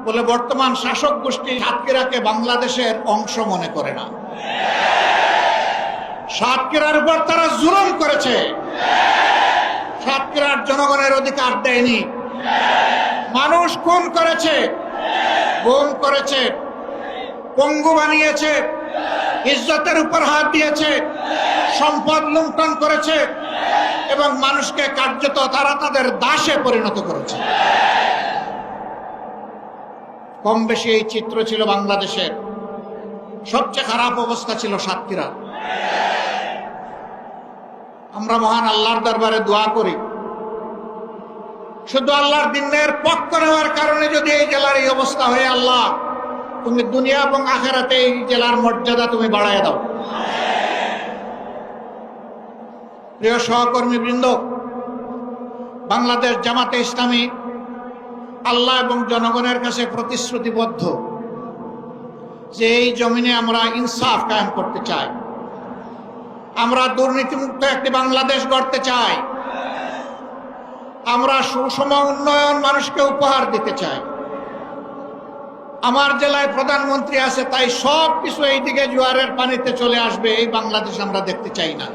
বলে বর্তমান শাসক গোষ্ঠী সাতক্ষীরাকে বাংলাদেশের অংশ মনে করে না। সাতক্ষীরার উপর তারা জুলুম করেছে, সাতক্ষীরার জনগণের অধিকার দেয়নি, মানুষ খুন করেছে, গুম করেছে, পঙ্গু বানিয়েছে, ইজ্জতের উপর হাত দিয়েছে, সম্পদ লুণ্ঠন করেছে এবং মানুষকে কার্যত তারা তাদের দাসে পরিণত করেছে। কম বেশি এই চিত্র ছিল বাংলাদেশের। সবচেয়ে খারাপ অবস্থা ছিল সাতক্ষীরা। আমরা মহান আল্লাহর দরবারে দোয়া করি, শুধু আল্লাহর দ্বীনের পক্ষ নেওয়ার কারণে যদি এই জেলার এই অবস্থা হয়ে, আল্লাহ তুমি দুনিয়া এবং আখিরাতে এই জেলার মর্যাদা তুমি বাড়ায় দাও। প্রিয় সহকর্মী বৃন্দ, বাংলাদেশ জামাতে ইসলামী আল্লাহ এবং জনগণের কাছে প্রতিশ্রুতিবদ্ধ যে এই জমিনে আমরা ইনসাফ কায়েম করতে চাই, আমরা দুর্নীতিমুক্ত একটি বাংলাদেশ গড়তে চাই, আমরা সুষম উন্নয়ন মানুষকে উপহার দিতে চাই। আমার জেলায় প্রধানমন্ত্রী আছে, তাই সব কিছু এইদিকে জোয়ারের পানিতে চলে আসবে, এই বাংলাদেশ আমরা দেখতে চাই না।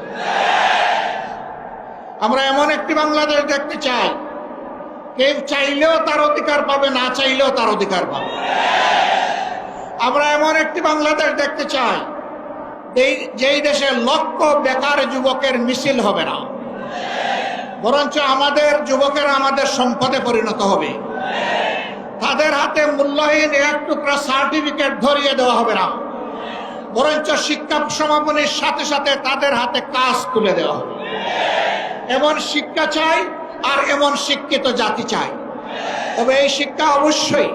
আমরা এমন একটি বাংলাদেশ দেখতে চাই, কেউ চাইলেও তার অধিকার পাবে, না চাইলেও তার অধিকার পাবে। আমরা এমন একটি বাংলাদেশ দেখতে চাই যেই দেশে লক্ষ বেকার যুবকের মিছিল হবে না, বরঞ্চ আমাদের যুবকেরা আমাদের সম্পদে পরিণত হবে। তাদের হাতে মূল্যহীন এক টুকরা সার্টিফিকেট ধরিয়ে দেওয়া হবে না, বরঞ্চ শিক্ষা সমাপনীর সাথে সাথে তাদের হাতে কাজ তুলে দেওয়া হবে। এমন শিক্ষা চাই আর এমন শিক্ষিত জাতি চাই। তবে এই শিক্ষা অবশ্যই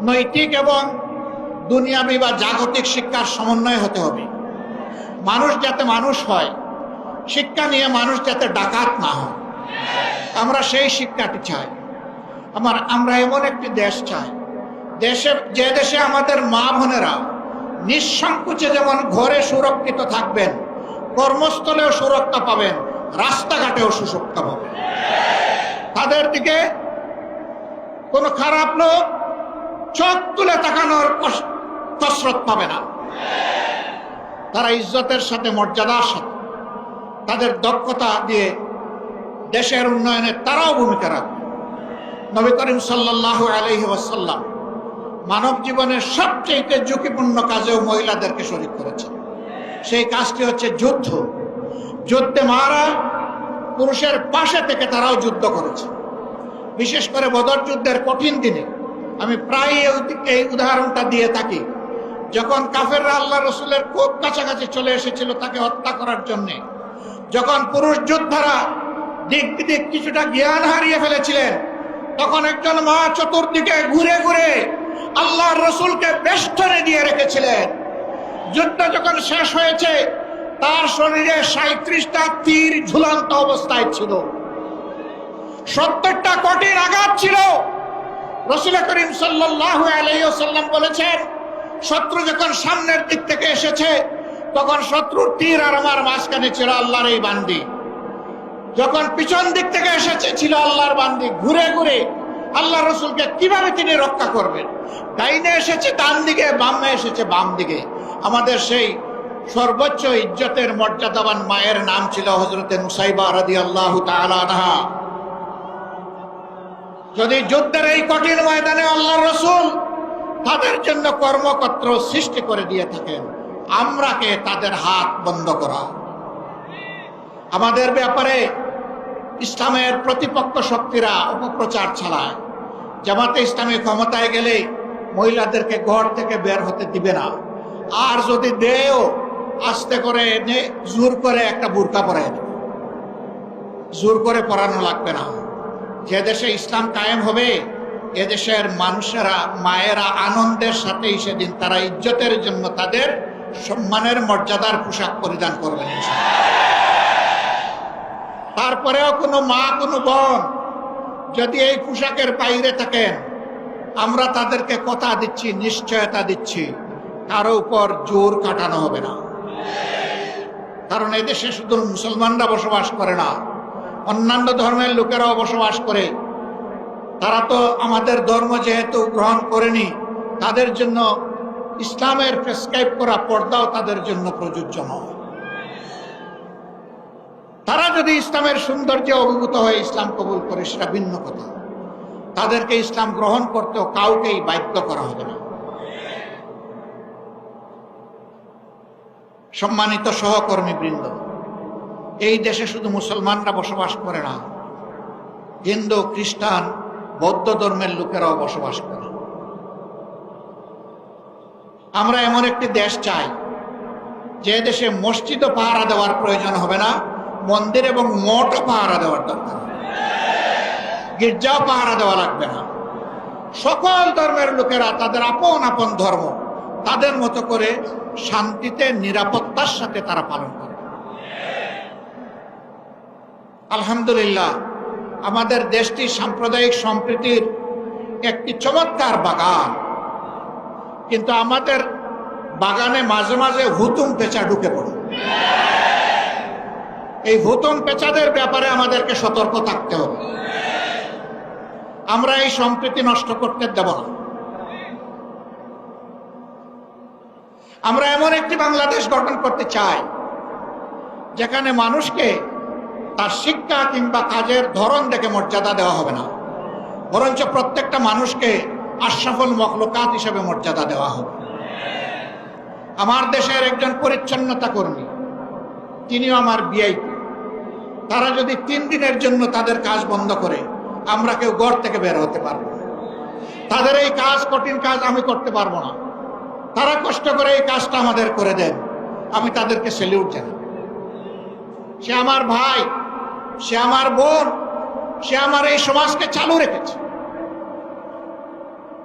নৈতিক এবং দুনিয়াবি বা জাগতিক শিক্ষার সমন্বয় হতে হবে। মানুষ যাতে মানুষ হয়, শিক্ষা নিয়ে মানুষ যাতে ডাকাত না হয়, আমরা সেই শিক্ষাটি চাই। আমরা এমন একটি দেশ চাই, যে দেশে আমাদের মা বোনেরা নিঃসংকোচে যেমন ঘরে সুরক্ষিত থাকবেন, কর্মস্থলেও সুরক্ষা পাবেন, রাস্তাঘাটেও সুরক্ষা পাবেন। তাদের দিকে কোনো খারাপ লোক চোখ তুলে তাকানোর কসরত পাবে না। তারা ইজ্জতের সাথে, মর্যাদার সাথে, তাদের দক্ষতা দিয়ে দেশের উন্নয়নে তারাও ভূমিকা রাখবে। নবী করিম সাল্লাল্লাহু আলাইহি ওয়াসাল্লাম মানব জীবনের সবচেয়ে ঝুঁকিপূর্ণ কাজেও মহিলাদেরকে শরীক করেছেন। সেই কাজটি হচ্ছে যুদ্ধ। যুদ্ধে মারা পুরুষের পাশে থেকে তারাও যুদ্ধ করেছে। বিশেষ করে বদর যুদ্ধের কঠিন দিনে আমি প্রায় এই উদাহরণটা দিয়ে থাকি। যখন কাফেররা আল্লাহ রসুলের খুব কাছাকাছি চলে এসেছিল তাকে হত্যা করার জন্য, যখন পুরুষ যোদ্ধারা দিক বিদিক কিছুটা জ্ঞান হারিয়ে ফেলেছিলেন, তখন একজন মা চতুর্দিকে ঘুরে ঘুরে আল্লাহর রসুলকে বেষ্টনে দিয়ে রেখেছিলেন। যুদ্ধ যখন শেষ হয়েছে, তার শরীরে 37টা তীর ঝুলন্ত অবস্থায় ছিল, 70টা কঠিন আঘাত ছিল। রাসূল করিম সাল্লাল্লাহু আলাইহি ওয়াসাল্লাম বলেছেন, শত্রু যখন সামনের দিক থেকে এসেছে, তখন শত্রুর তীর আর আমার মাঝখানে ছিল আল্লাহর এই বান্দি। যখন পিছন দিক থেকে এসেছে, ছিল আল্লাহর বান্দি। ঘুরে ঘুরে আল্লাহ রসুলকে কিভাবে তিনি রক্ষা করবেন? ডাইনে এসেছে ডান দিকে, বামে এসেছে বাম দিকে। আমাদের সেই সর্বোচ্চ ইজ্জতের মর্যাদাবান মায়ের নাম ছিল হযরতে নুসাইবা রাদিয়াল্লাহু তাআলা আনহা। যদি যুদ্ধের এই কঠিন ময়দানে আল্লাহর রসুল তাদের জন্য কর্মক্ষেত্র সৃষ্টি করে দিয়ে থাকেন, আমরা কে তাদের হাত বন্ধ করা? আমাদের ব্যাপারে ইসলামের প্রতিপক্ষ শক্তিরা অপপ্রচার চালায়। জামাতে ইসলামী ক্ষমতায় গেলে মহিলাদেরকে ঘর থেকে বের হতে দিবে না, আর যদি দেও আস্তে করে এনে জোর করে একটা বুরকা পরায় দেবে। জোর করে পরানো লাগবে না। যে দেশে ইসলাম কায়েম হবে, এদেশের মানুষেরা, মায়েরা আনন্দের সাথেই সেদিন তারা ইজ্জতের জন্য তাদের সম্মানের মর্যাদার পোশাক পরিধান করবেন। তারপরেও কোনো মা, কোনো বোন যদি এই পোশাকের বাইরে থাকেন, আমরা তাদেরকে কথা দিচ্ছি, নিশ্চয়তা দিচ্ছি, কারো উপর জোর কাটানো হবে না। কারণ এদেশে শুধু মুসলমানরা বসবাস করে না, অন্যান্য ধর্মের লোকেরাও বসবাস করে। তারা তো আমাদের ধর্ম যেহেতু গ্রহণ করেনি, তাদের জন্য ইসলামের প্রেসক্রাইব করা পর্দাও তাদের জন্য প্রযোজ্য নয়। তারা যদি ইসলামের সৌন্দর্যে অভিভূত হয়ে ইসলাম কবুল করে সেটা ভিন্ন কথা, তাদেরকে ইসলাম গ্রহণ করতেও কাউকেই বাধ্য করা হবে না। সম্মানিত সহকর্মী বৃন্দ, এই দেশে শুধু মুসলমানরা বসবাস করে না, হিন্দু, খ্রিস্টান, বৌদ্ধ ধর্মের লোকেরাও বসবাস করে। আমরা এমন একটি দেশ চাই যে দেশে মসজিদও পাহারা দেওয়ার প্রয়োজন হবে না, মন্দির এবং মঠও পাহারা দেওয়ার দরকার, গির্জাও পাহারা দেওয়া লাগবে না। সকল ধর্মের লোকেরা তাদের আপন আপন ধর্ম তাদের মতো করে শান্তিতে নিরাপত্তার সাথে তারা পালন করে। আলহামদুলিল্লাহ, আমাদের দেশটি সাম্প্রদায়িক সম্প্রীতির একটি চমৎকার বাগান, কিন্তু আমাদের বাগানে মাঝে মাঝে হুতুম পেঁচা ঢুকে পড়ে। এই হুতুম পেঁচাদের ব্যাপারে আমাদেরকে সতর্ক থাকতে হবে। আমরা এই সম্প্রীতি নষ্ট করতে দেব না। আমরা এমন একটি বাংলাদেশ গঠন করতে চাই যেখানে মানুষকে তার শিক্ষা কিংবা কাজের ধরন দেখে মর্যাদা দেওয়া হবে না, বরঞ্চ প্রত্যেকটা মানুষকে আশরাফুল মখলুকাত হিসেবে মর্যাদা দেওয়া হবে। আমার দেশের একজন পরিচ্ছন্নতা কর্মী, তিনিও আমার ভিআইপি। তারা যদি 3 দিনের জন্য তাদের কাজ বন্ধ করে, আমরা কেউ ঘর থেকে বের হতে পারবো না। তাদের এই কাজ, কঠিন কাজ আমি করতে পারবো না। তারা কষ্ট করে এই কাজটা আমাদের করে দেন, আমি তাদেরকে স্যালিউট জানাই। সে আমার ভাই, সে আমার বোন, সে আমার এই সমাজকে চালু রেখেছে।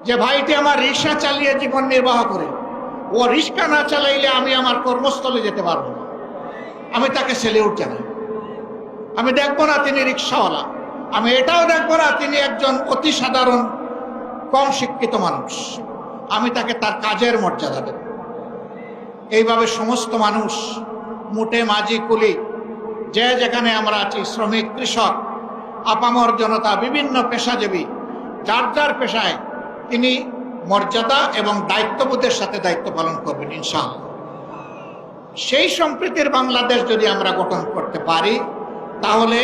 যে ভাইটি আমার রিক্সা চালিয়ে জীবন নির্বাহ করে, ও রিক্সা না চালাইলে আমি আমার কর্মস্থলে যেতে পারবো না, আমি তাকে স্যালিউট জানাই। আমি দেখবো না তিনি রিক্সাওয়ালা, আমি এটাও দেখবো না তিনি একজন অতি সাধারণ কম শিক্ষিত মানুষ, আমি তাকে তার কাজের মর্যাদা দেব। এইভাবে সমস্ত মানুষ, মুটে মাঝি কুলি, যে যেখানে আমরা আছি, শ্রমিক, কৃষক, আপামর জনতা, বিভিন্ন পেশাজীবী, যার যার পেশায় তিনি মর্যাদা এবং দায়িত্ববোধের সাথে দায়িত্ব পালন করবেন ইনশাআল্লাহ। সেই সম্প্রীতির বাংলাদেশ যদি আমরা গঠন করতে পারি, তাহলে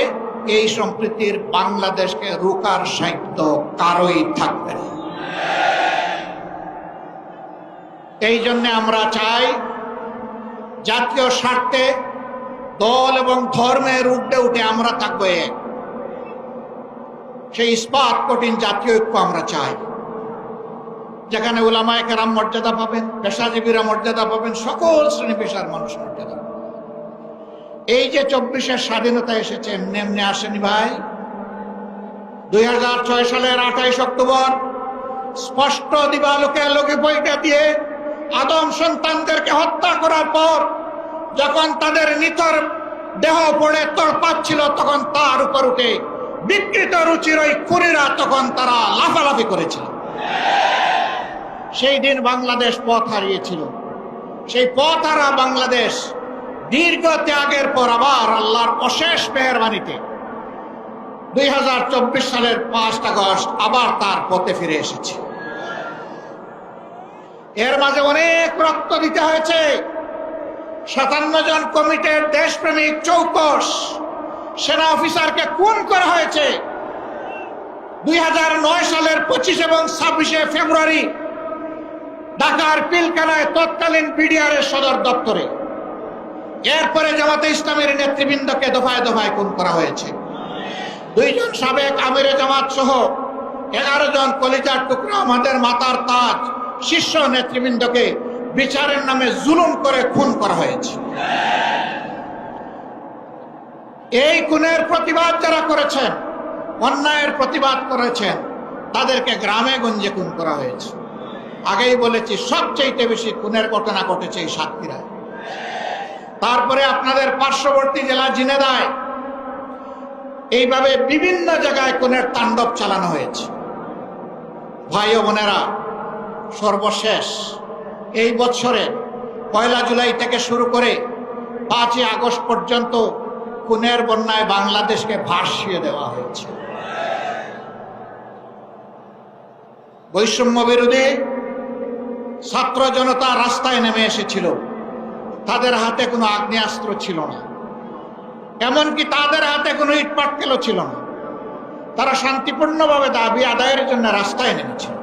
এই সম্প্রীতির বাংলাদেশকে রোকার সাহিত্য কারোই থাকবে না। এই জন্য আমরা চাই জাতীয় স্বার্থে দল এবং ধর্মের ঊর্ধ্বে উঠে আমরা থাকবো এক। সেই ইস্পাত কঠিন জাতীয় ঐক্য আমরা চাই, যেখানে উলামায়ে কেরাম মর্যাদা পাবেন, পেশাজীবীরা মর্যাদা পাবেন, সকল শ্রেণী পেশার মানুষ মর্যাদা পাবেন। এই যে 24-এর স্বাধীনতা এসেছে এমনি এমনি আসেনি ভাই। 2006 সালের 28 অক্টোবর স্পষ্ট দিবালোকে আলোকে বইটা দিয়ে আদম সন্তানদেরকে হত্যা করার পর যখন তাদের নিথর দেহ পড়ে তড়পাচ্ছিল, তখন তার উপর উঠে বিকৃত রুচির ওই খুনিরা তখন তারা লাফালাফি করেছিল। সেই দিন বাংলাদেশ পথ হারিয়েছিল। সেই পথ হারা বাংলাদেশ দীর্ঘ ত্যাগের পর আবার আল্লাহর অশেষ মেহেরবানিতে 2024 সালের 5 আগস্ট আবার তার পথে ফিরে এসেছে। এর মাঝে অনেক রক্ত দিতে হয়েছে। 57 জন কমিটির দেশপ্রেমিক চৌকস সেনা অফিসারকে খুন করা হয়েছে 2009 সালের 25 এবং 26 ফেব্রুয়ারি ঢাকার পিলখানায় তৎকালীন বিডিআরের সদর দপ্তরে। এরপরে জামাতে ইসলামের নেতৃবৃন্দকে দফায় দফায় খুন করা হয়েছে। 2 জন সাবেক আমিরে জামাত সহ 11 জন কলিজার টুকরা, আমাদের মাতার তাজ শীর্ষ নেতৃবৃন্দকে বিচারের নামে জুলুম করে খুন করা হয়েছে। এই খুনের প্রতিবাদ যারা করেছেন, অন্যায়ের প্রতিবাদ করেছেন, তাদেরকে গ্রামে গঞ্জে খুন করা হয়েছে। আগেই বলেছি, সবচেয়ে বেশি খুনের ঘটনা ঘটেছে এই সাতক্ষীরায়। তারপরে আপনাদের পার্শ্ববর্তী জেলা ঝিনাইদহে এইভাবে বিভিন্ন জায়গায় খুনের তাণ্ডব চালানো হয়েছে। ভাই ও বোনেরা, সর্বশেষ এই বছরে 1 জুলাই থেকে শুরু করে 5 আগস্ট পর্যন্ত খুনের বন্যায় বাংলাদেশকে ভাসিয়ে দেওয়া হয়েছে। বৈষম্য বিরোধী ছাত্র জনতা রাস্তায় নেমে এসেছিল। তাদের হাতে কোনো আগ্নেয়াস্ত্র ছিল না, এমনকি তাদের হাতে কোনো ইটপাটকেলও ছিল না। তারা শান্তিপূর্ণভাবে দাবি আদায়ের জন্য রাস্তায় নেমেছিল।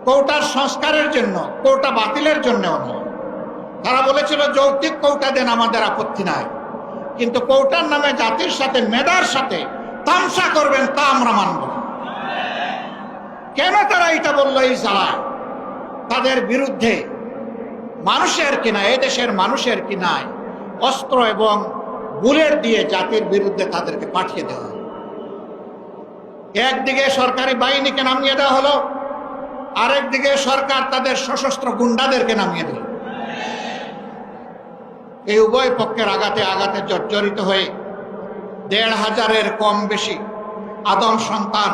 কোটার সংস্কারের জন্য, কোটা বাতিলের জন্যও নয়। তারা বলেছিল যৌক্তিক কোটা দেন, আমাদের আপত্তি নাই, কিন্তু কোটার নামে জাতির সাথে, মেধার সাথে তামসা করবেন তা আমরা মানব না। কেন তারা এটা বললো? এই জ্বালায় তাদের বিরুদ্ধে মানুষের কিনা, এই দেশের মানুষের কিনায় অস্ত্র এবং বুলেট দিয়ে জাতির বিরুদ্ধে তাদেরকে পাঠিয়ে দেওয়া হলো। একদিকে সরকারি বাহিনীকে নামিয়ে দেওয়া হলো, আরেকদিকে সরকার তাদের সশস্ত্র গুন্ডাদেরকে নামিয়ে দিল। এই উভয় পক্ষের আঘাতে আঘাতে জর্জরিত হয়ে ১৫০০-এর কম বেশি আদম সন্তান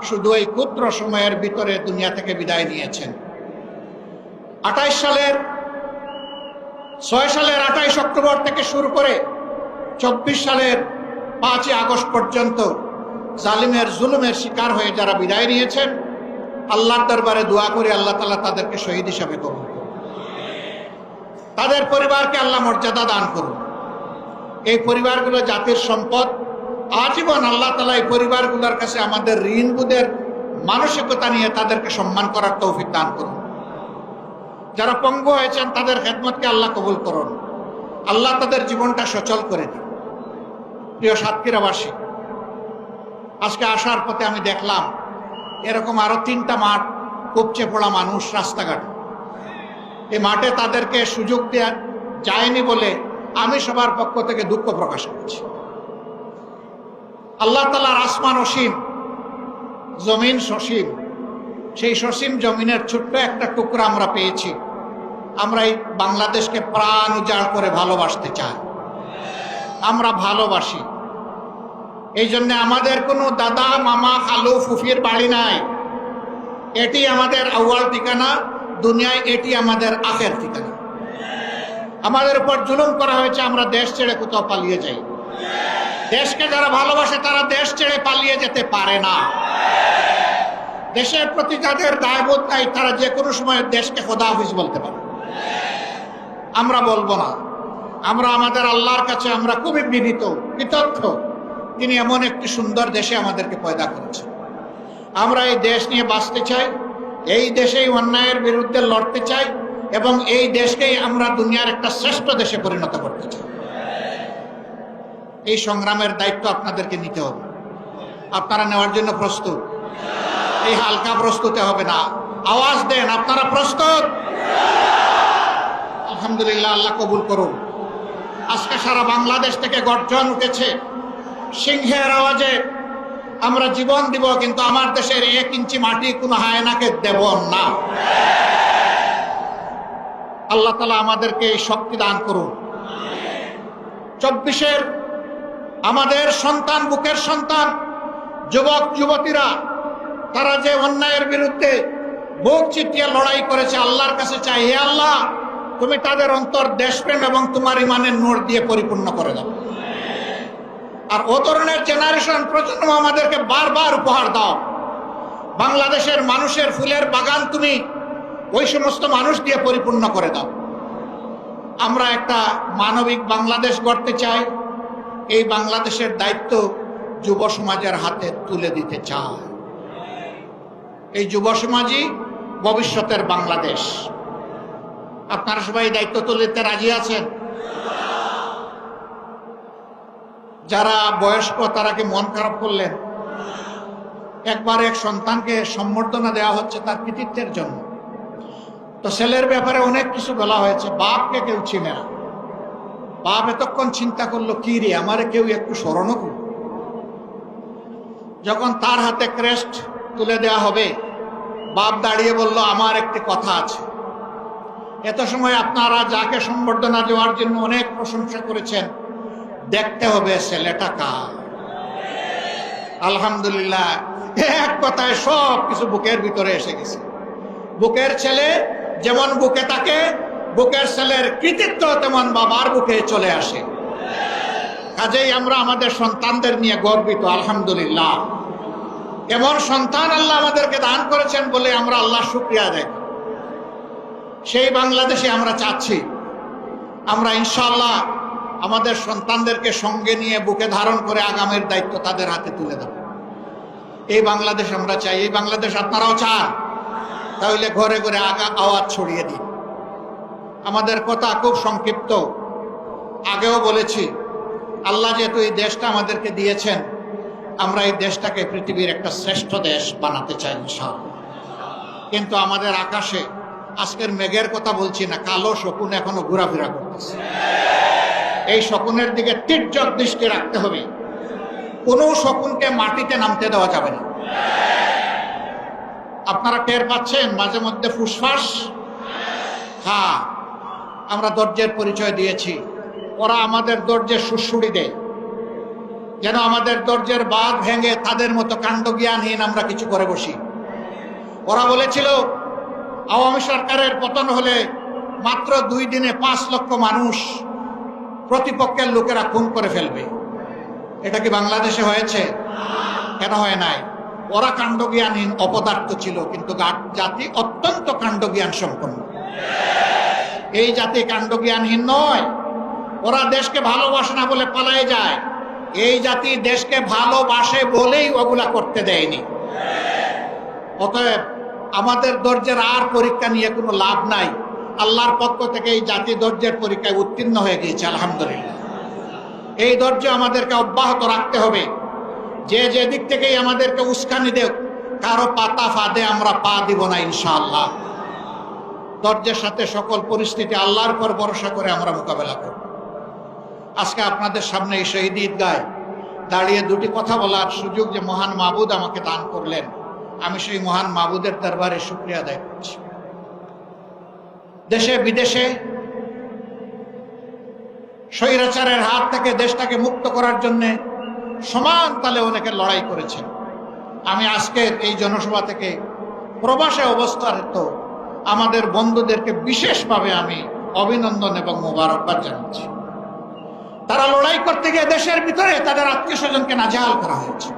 শুধু এই ক্ষুদ্র সময়ের ভিতরে দুনিয়া থেকে বিদায় নিয়েছেন। ৬ সালের ২৮ অক্টোবর থেকে শুরু করে ২৪ সালের ৫ই আগস্ট পর্যন্ত জালিমের জুলুমের শিকার হয়ে যারা বিদায় নিয়েছেন, আল্লাহর দরবারে দোয়া করে আল্লাহ তাআলা তাদেরকে শহীদ হিসাবে কবুল করুন। তাদের পরিবারকে আল্লাহ মর্যাদা দান করুন। এই পরিবারগুলো জাতির সম্পদ। আজীবন আল্লাহ তাআলা এই পরিবারগুলোর কাছে আমাদের ঋণবোধের মানসিকতা নিয়ে তাদেরকে সম্মান করার তৌফিক দান করুন। যারা পঙ্গু হয়েছেন তাদের খেদমতকে আল্লাহ কবুল করুন। আল্লাহ তাদের জীবনটা সচল করে দিন। প্রিয় সাতক্ষীরাবাসী, আজকে আসার পথে আমি দেখলাম এরকম আরো ৩টা মাঠ উপচে পড়া মানুষ রাস্তাঘাটে। এই মাঠে তাদেরকে সুযোগ দেওয়া যায়নি বলে আমি সবার পক্ষ থেকে দুঃখ প্রকাশ করছি। আল্লাহ তাআলার আসমান অসীম, জমিন সসীম। সেই সসীম জমিনের ছোট্ট একটা টুকরা আমরা পেয়েছি। আমরা এই বাংলাদেশকে প্রাণ উজাড় করে ভালোবাসতে চাই। আমরা ভালোবাসি। এই জন্য আমাদের কোনো দাদা, মামা, খালু, ফুফির বাড়ি নাই। এটি আমাদের আউয়াল ঠিকানা দুনিয়ায়, এটি আমাদের আখের ঠিকানা। আমাদের উপর জুলুম করা হয়েছে, আমরা দেশ ছেড়ে কোথাও পালিয়ে যাই। দেশকে যারা ভালোবাসে তারা দেশ ছেড়ে পালিয়ে যেতে পারে না। দেশের প্রতি যাদের দায়বোধ নাই তারা যে কোনো সময় দেশকে খোদা হাফিজ বলতে পারে। আমরা বলবো না। আমরা আমাদের আল্লাহর কাছে আমরা খুবই বিনীত, কৃতজ্ঞ। তিনি এমন একটি সুন্দর দেশে আমাদেরকে পয়দা করেছেন। আমরা এই দেশ নিয়ে বাঁচতে চাই, এই দেশেই অন্যায়ের বিরুদ্ধে লড়তে চাই এবং এই দেশকেই আমরা দুনিয়ার একটা শ্রেষ্ঠ দেশে পরিণত করতে চাই। এই সংগ্রামের দায়িত্ব আপনাদেরকে নিতে হবে। আপনারা নেওয়ার জন্য প্রস্তুত? এই হালকা প্রস্তুতে হবে না। আওয়াজ দেন, আপনারা প্রস্তুত? আলহামদুলিল্লাহ, আল্লাহ কবুল করুন। আজকে সারা বাংলাদেশ থেকে গর্জন উঠেছে সিংহের আওয়াজে। আমরা জীবন দিব, কিন্তু আমার দেশের 1 ইঞ্চি মাটি কোনো হায়নাকে দেব না। আল্লাহ তাআলা আমাদেরকে এই শক্তি দান করুন। 24-এর আমাদের সন্তান, বুকের সন্তান, যুবক যুবতীরা, তারা যে অন্যায়ের বিরুদ্ধে বুক চিতিয়ে লড়াই করেছে, আল্লাহর কাছে চাই, হে আল্লাহ তুমি তাদের অন্তর দেশপ্রেম এবং তোমার ইমানের নূর দিয়ে পরিপূর্ণ করে দাও। আর ও ধরনের জেনারেশন, প্রজন্ম আমাদেরকে বারবার উপহার দাও। বাংলাদেশের মানুষের ফুলের বাগান তুমি ওই সমস্ত মানুষ দিয়ে পরিপূর্ণ করে দাও। আমরা একটা মানবিক বাংলাদেশ গড়তে চাই। এই বাংলাদেশের দায়িত্ব যুব সমাজের হাতে তুলে দিতে চাই। এই যুব সমাজই ভবিষ্যতের বাংলাদেশ। আপনারা সবাই দায়িত্ব তুলে দিতে রাজি আছেন? যারা বয়স্ক তারা কি মন খারাপ করলেন? একবার এক সন্তানকে সম্বর্ধনা দেওয়া হচ্ছে তার কৃতিত্বের জন্য। তো ছেলের ব্যাপারে অনেক কিছু বলা হয়েছে। বাপকে কেউ চিনে না। বাপ এতক্ষণ চিন্তা করলো, কি রে আমারে কেউ একটু স্মরণও করল। যখন তার হাতে ক্রেস্ট তুলে দেওয়া হবে, বাপ দাঁড়িয়ে বলল, আমার একটি কথা আছে। এত সময় আপনারা যাকে সম্বর্ধনা দেওয়ার জন্য অনেক প্রশংসা করেছেন, দেখতে হবে ছেলেটা কার। আলহামদুলিল্লাহ, এক কথায় সব কিছু বুকের ভিতরে এসে গেছে। বুকের ছেলে যেমন বুকে থাকে, বুকের ছেলের কৃতিত্ব তেমন বাবার বুকে চলে আসে। কাজেই আমরা আমাদের সন্তানদের নিয়ে গর্বিত। আলহামদুলিল্লাহ। এমন সন্তান আল্লাহ আমাদেরকে দান করেছেন বলে আমরা আল্লাহর শুকরিয়া আদায় করি। সেই বাংলাদেশে আমরা চাচ্ছি, আমরা ইনশাআল্লাহ আমাদের সন্তানদেরকে সঙ্গে নিয়ে বুকে ধারণ করে আগামীর দায়িত্ব তাদের হাতে তুলে দেব। এই বাংলাদেশ আমরা চাই। এই বাংলাদেশ আপনারাও চান? তাহলে ঘরে ঘরে আওয়াজ ছড়িয়ে দিন। আমাদের কথা খুব সংক্ষিপ্ত, আগেও বলেছি, আল্লাহ যেহেতু এই দেশটা আমাদেরকে দিয়েছেন, আমরা এই দেশটাকে পৃথিবীর একটা শ্রেষ্ঠ দেশ বানাতে চাই ইনশাআল্লাহ। কিন্তু আমাদের আকাশে আজকের মেঘের কথা বলছি না, কালো শকুন এখনো ঘোরাফেরা করতেছে। এই শকুনের দিকে তীর্যক দৃষ্টি রাখতে হবে। কোনো শকুনকে মাটিতে নামতে দেওয়া যাবে না। আপনারা টের পাচ্ছেন মাঝে মধ্যে ফুসফাস? হ্যাঁ, আমরা ধৈর্যের পরিচয় দিয়েছি, ওরা আমাদের ধৈর্যের সুড়সুড়ি দেয়, যেন আমাদের ধৈর্যের বাঁধ ভেঙে তাদের মতো কাণ্ডজ্ঞানহীন আমরা কিছু করে বসি। ওরা বলেছিল আওয়ামী সরকারের পতন হলে মাত্র 2 দিনে 5 লক্ষ মানুষ প্রতিপক্ষের লোকেরা খুন করে ফেলবে। এটা কি বাংলাদেশে হয়েছে? কেন হয় নাই? ওরা কাণ্ডজ্ঞানহীন অপদার্থ ছিল, কিন্তু জাতি অত্যন্ত কাণ্ডজ্ঞান সম্পন্ন। এই জাতি কাণ্ডজ্ঞানহীন নয়। ওরা দেশকে ভালোবাসে না বলে পালায়ে যায়। এই জাতি দেশকে ভালোবাসে বলেই ওগুলা করতে দেয়নি। অতএব আমাদের ধৈর্যের আর পরীক্ষা নিয়ে কোনো লাভ নাই। আল্লাহর পক্ষ থেকে এই জাতি ধৈর্যের পরীক্ষায় উত্তীর্ণ হয়ে গিয়েছে আলহামদুলিল্লাহ। এই ধৈর্য আমাদেরকে অব্যাহত রাখতে হবে। যে যে দিক থেকেই আমাদেরকে উস্কানি দেখ, কারো পাতা ফাঁদে আমরা পা দিব না ইনশাআল্লাহ। ধৈর্যের সাথে সকল পরিস্থিতি আল্লাহর উপর ভরসা করে আমরা মোকাবেলা করব। আজকে আপনাদের সামনে এই শহীদ ঈদগায় দাঁড়িয়ে 2টি কথা বলার সুযোগ যে মহান মাবুদ আমাকে দান করলেন, আমি সেই মহান মাবুদের দরবারে শুকরিয়া আদায় করছি। দেশে বিদেশে স্বৈরাচারের হাত থেকে দেশটাকে মুক্ত করার জন্য সমান তালে অনেকে লড়াই করেছেন। আমি আজকের এই জনসভা থেকে প্রবাসে অবস্থারত আমাদের বন্ধুদেরকে বিশেষভাবে আমি অভিনন্দন এবং মোবারকবাদ জানাচ্ছি। তারা লড়াই করতে গিয়ে দেশের ভিতরে তাদের আত্মীয় স্বজনকে নাজেহাল করা হয়েছে।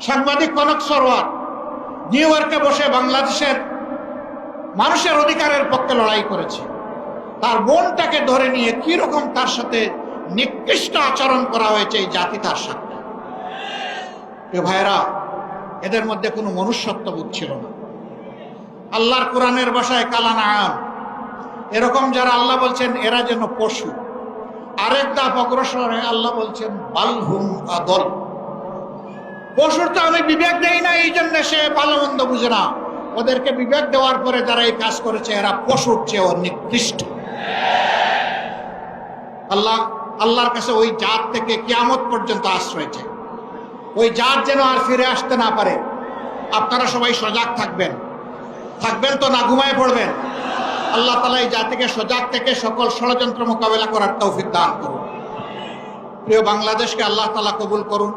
সাংবাদিক কনক সরোয়ার নিউ ইয়র্কে বসে বাংলাদেশের মানুষের অধিকারের পক্ষে লড়াই করেছে। তার বোনটাকে ধরে নিয়ে কি রকম তার সাথে নিকৃষ্ট আচরণ করা হয়েছে এই জাতি তার সাথে। ভাইরা, এদের মধ্যে কোনো মনুষ্যত্ববোধ ছিল না। আল্লাহর কোরআনের ভাষায় কালানাম, এরকম যারা আল্লাহ বলছেন এরা যেন পশু। আরেক ধাপ অগ্রসরে আল্লাহ বলছেন বালহুম আদল। পশুর তো আমি বিবেক দেই না, এই জন্য সে ভালো মন্দ বুঝে না। ওদেরকে বিবেক দেওয়ার পরে যারা এই কাজ করেছে এরা পশুর চেয়েও নিকৃষ্ট। আল্লাহর কাছে ওই জাত থেকে কিয়ামত পর্যন্ত আশ্রয় চাই। ওই জাত যেন আর ফিরে আসতে না পারে। আপনারা সবাই সজাগ থাকবেন তো না ঘুমায় পড়বেন? আল্লাহ তাআলা এই জাতিকে সজাগ থেকে সকল ষড়যন্ত্র মোকাবেলা করার তৌফিক দান করুন। প্রিয় বাংলাদেশকে আল্লাহ তাআলা কবুল করুন।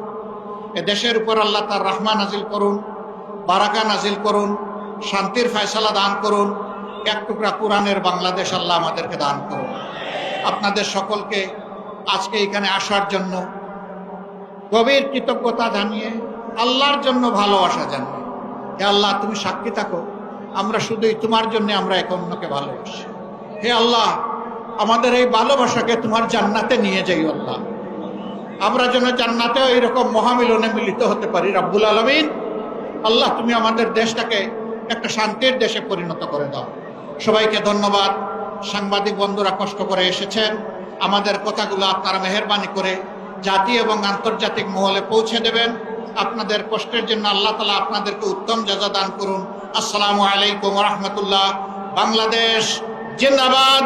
এ দেশের উপর আল্লাহ তার রহমত নাজিল করুন, বারাকা নাজিল করুন, শান্তির ফয়সালা দান করুন। এক টুকরা কোরআনের বাংলাদেশ আল্লাহ আমাদেরকে দান করুন। আপনাদের সকলকে আজকে এখানে আসার জন্য গভীর কৃতজ্ঞতা জানিয়ে, আল্লাহর জন্য ভালোবাসা জানিয়ে, হে আল্লাহ তুমি সাক্ষী থাকো, আমরা শুধুই তোমার জন্য আমরা এক অন্যকে ভালোবাসি। হে আল্লাহ, আমাদের এই ভালোবাসাকে তোমার জান্নাতে নিয়ে যাই আল্লাহ। আমরা যেন জান্নাতেও এইরকম মহামিলনে মিলিত হতে পারি রাব্বুল আলামিন। আল্লাহ তুমি আমাদের দেশটাকে একটা শান্তির দেশে পরিণত করে দাও। সবাইকে ধন্যবাদ। সাংবাদিক বন্ধুরা কষ্ট করে এসেছেন, আমাদের কথাগুলো আপনারা মেহেরবানি করে জাতীয় এবং আন্তর্জাতিক মহলে পৌঁছে দেবেন। আপনাদের কষ্টের জন্য আল্লাহ তাআলা আপনাদেরকে উত্তম জাযা দান করুন। আসসালামু আলাইকুম ওয়া রাহমাতুল্লাহ। বাংলাদেশ জিন্দাবাদ,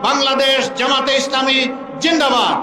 বাংলাদেশ জামাতে ইসলামী জিন্দাবাদ।